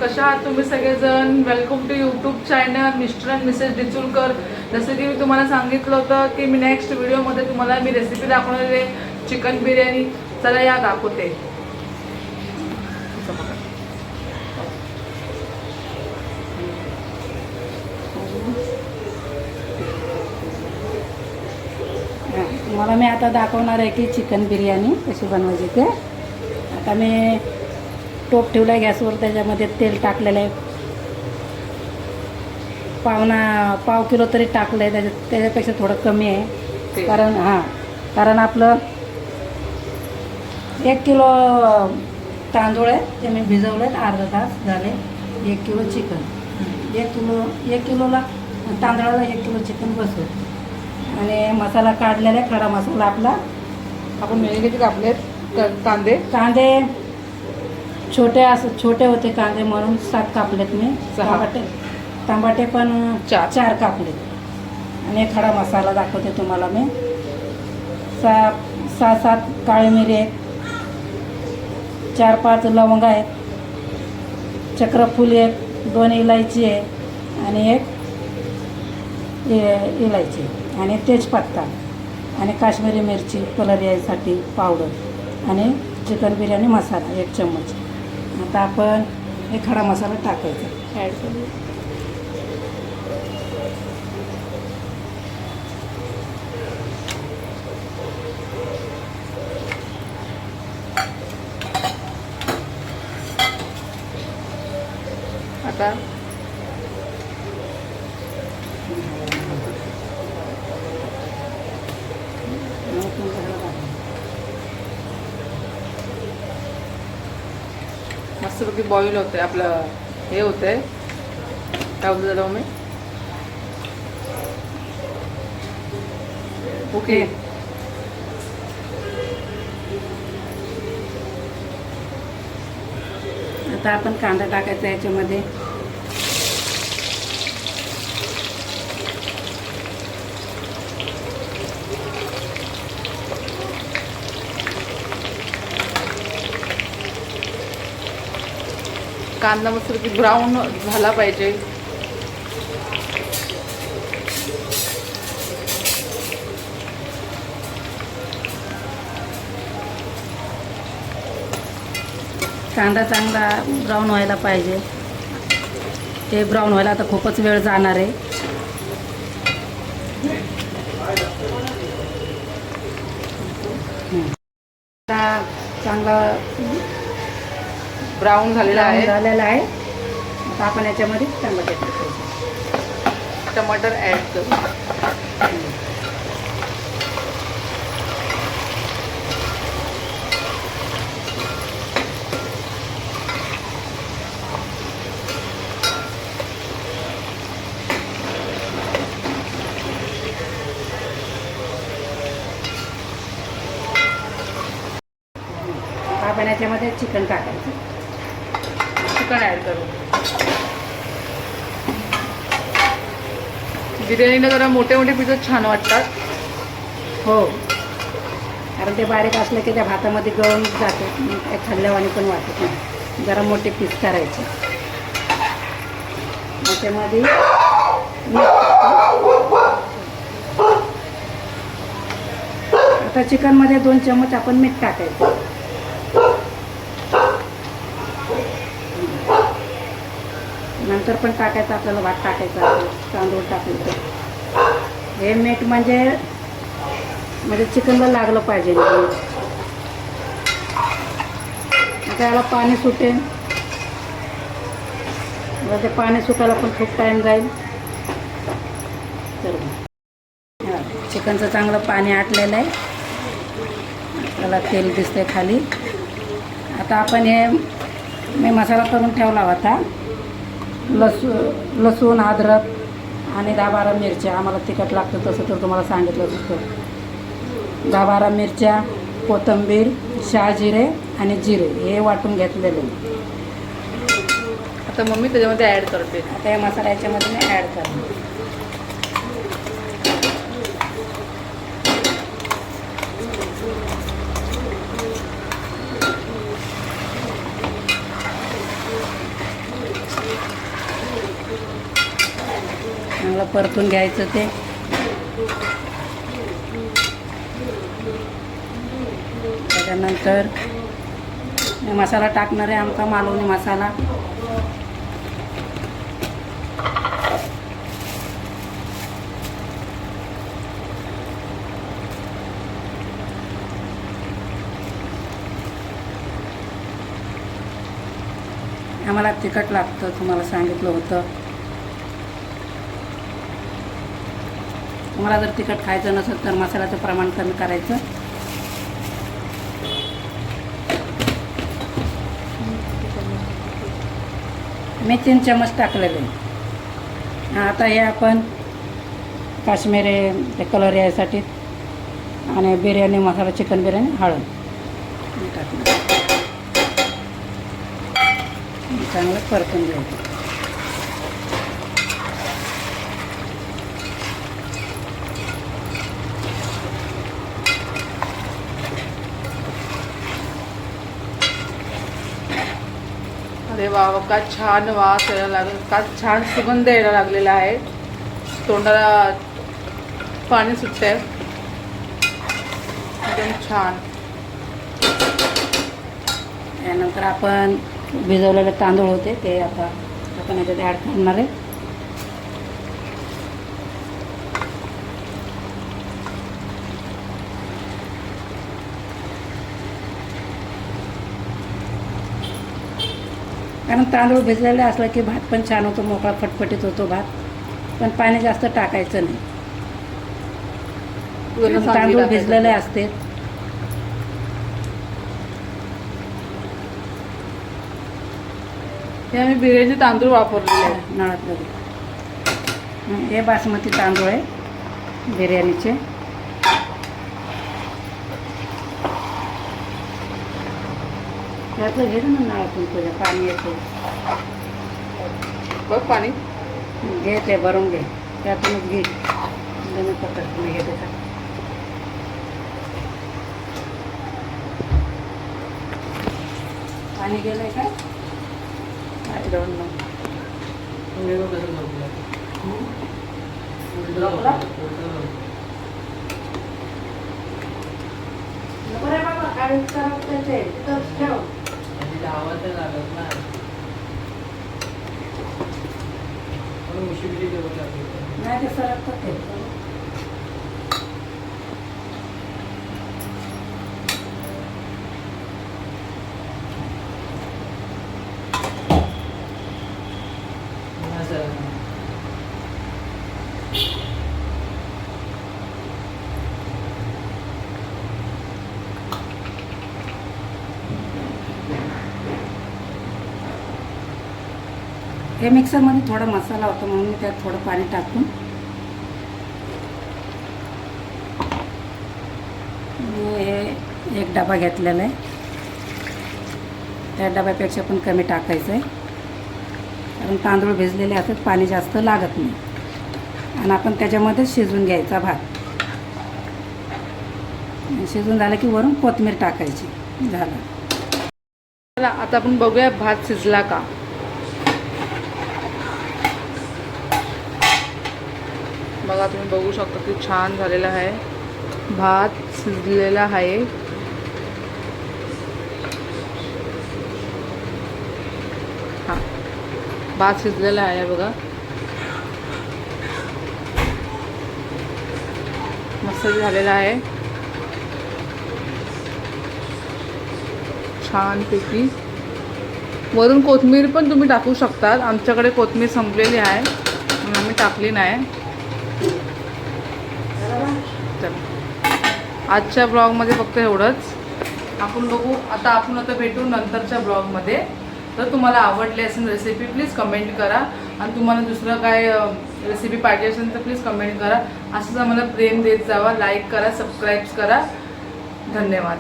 कशा आहात तुम्ही सगळेजण? Welcome to YouTube channel mister and missus Dichulkar. जसं की मी तुम्हाला सांगितलं होतं की मी नेक्स्ट व्हिडिओमध्ये तुम्हाला मी रेसिपी दाखवणार आहे चिकन बिर्याणी. चला या दाखवते. तुम्हाला मी आता दाखवणार आहे की चिकन बिर्याणी कशी बनवायची ते. आता मी टोप ठेवला आहे गॅसवर, त्याच्यामध्ये तेल टाकलेलं आहे. पाव किलो तरी टाकलं आहे, त्याच्यापेक्षा थोडं कमी आहे. कारण आपलं 1 किलो तांदूळ आहे ते मी भिजवले अर्धा तास झाले. 1 किलो चिकन, 1 किलोला तांदळाला 1 किलो चिकन बसवलं. आणि मसाला काढलेला आहे, खडा मसाला आपला. आपण किती कापलेत कांदे छोटे होते कांदे म्हणून 7 कापलेत मी. टमाटे पण 4 कापलेत. आणि खडा मसाला दाखवते तुम्हाला मी. 6-7 काळी मिरी आहेत, 4-5 लवंग आहेत, चक्रफूल एक, 2 इलायची आहे आणि 1 इलायची आणि तेजपत्ता आणि काश्मीरी मिरची कलर यायसाठी पावडर आणि चिकन बिर्याणी मसाला 1 चम्मच. आता आपण हे खडा मसाला टाकायचा ॲड करू. आता मस्तपैकी बॉईल होते आपलं. हे होतंय काय होतं झालं मी ओके. आता आपण कांदा टाकायचा याच्यामध्ये. कांदा मस्तपैकी ब्राऊन झाला पाहिजे. कांदा चांगला ब्राऊन व्हायला पाहिजे. ते ब्राऊन व्हायला आता खूपच वेळ जाणार आहे. आता चांगला ब्राऊन झालेला आहे. आता आपण याच्यामध्ये टमाटे टाकायचे. टमाटर ॲड करू. आपण याच्यामध्ये चिकन टाकायचं. चिकन ॲड करू. बिर्याणीला जरा मोठे पीसेस छान वाटतात. हो, कारण ते बारीक असलं की त्या भातामध्ये गळून जाते, काही खाल्ल्यावानी पण वाटत नाही. जरा मोठे पीस करायचे. त्याच्यामध्ये आता चिकनमध्ये 2 चम्मच आपण मीठ टाकायचं. नंतर पण टाकायचं आपल्याला, भात टाकायचा, तांदूळ टाकायचं. हे मीठ म्हणजे चिकनला लागलं पाहिजे. आता याला पाणी सुटेल. ते पाणी सुटायला पण खूप टाईम जाईल. तर चिकनचं चांगलं पाणी आटलेलं आहे. त्याला तेल दिसतंय खाली. आता आपण हे मी मसाला करून ठेवला होता. लसूण, अद्रक आणि 10-12 मिरच्या. आम्हाला तिखट लागतं तसं तर तुम्हाला सांगितलं होतं. 10-12 मिरच्या, कोथिंबीर, शहाजिरे आणि जिरे हे वाटून घेतलेले. आता मम्मी त्याच्यामध्ये ॲड करते. आता या मसाला याच्यामध्ये मी ॲड करते. चांगलं परतून घ्यायचं ते. त्याच्यानंतर मसाला टाकणार आहे आमचा मालवणी मसाला. आम्हाला तिखट लागतं, तुम्हाला सांगितलं होतं. तुम्हाला जर तिखट खायचं नसेल तर मसाल्याचं प्रमाण कमी करायचं. मी 3 चमच टाकलेले. आता हे आपण काश्मीरी कलर यासाठी आणि बिर्याणी मसाला, चिकन बिर्याणी, हळद टाकलं. चांगलं परतून घ्यायचं. अरे वा, का छान वास यायला लागला, का छान सुगंध यायला लागलेला आहे. तोंडाला पाणी सुटतंय एकदम छान. त्यानंतर आपण भिजवलेले तांदूळ होते ते आता आपण याच्यात ॲड करणार आहे. कारण तांदूळ भिजलेले असला की भात पण छान होतो, मोकळा फटफटीत होतो भात. पण पाणी जास्त टाकायचं नाही. तांदूळ भिजलेले असते. हे आम्ही बिर्याणीचे तांदूळ वापरलेले आहे नळातलं. हे बासमती तांदूळ आहे बिर्याणीचे. त्यातलं घे ना नळातून, तुझ्या पाणी येते बघ पाणी. घे ते भरून घे, त्यातूनच घे. दोन्ही पकडून घे त्याचा. पाणी गेलंय काय? I don't know. नाही ते सरकतं ते. हे मिक्सरमध्ये थोडा मसाला होता म्हणून मी त्यात थोडं पाणी टाकून हे एक डबा घेतलेला आहे. त्या डब्यापेक्षा पण कमी टाकायचं आहे, कारण तांदूळ भिजलेले असतात, पाणी जास्त लागत नाही. आणि आपण त्याच्यामध्ये शिजवून घ्यायचा भात. शिजून झालं की वरून कोथिंबीर टाकायची. झालं. चला आता आपण बघूया भात शिजला का. बघा, तुम्ही बघू शकता की छान झालेला आहे भात, शिजलेला आहे. हां, भात शिजलेला आहे बघा, मस्त झालेला आहे छानपैकी. वरून कोथिंबीर पण तुम्ही टाकू शकतात. आमच्याकडे कोथिंबीर संपलेली आहे म्हणून आम्ही टाकली नाही. आजच्या ब्लॉगमध्ये फक्त एवढंच. आपण बघू आता भेटू नंतरच्या ब्लॉगमध्ये. तर तुम्हाला आवडली असेल रेसिपी प्लीज कमेंट करा. आणि तुम्हाला दुसरं काय रेसिपी पाहिजे असेल तर प्लीज कमेंट करा. असंच आम्हाला प्रेम देत जावा. लाईक करा, सबस्क्राईब करा. धन्यवाद.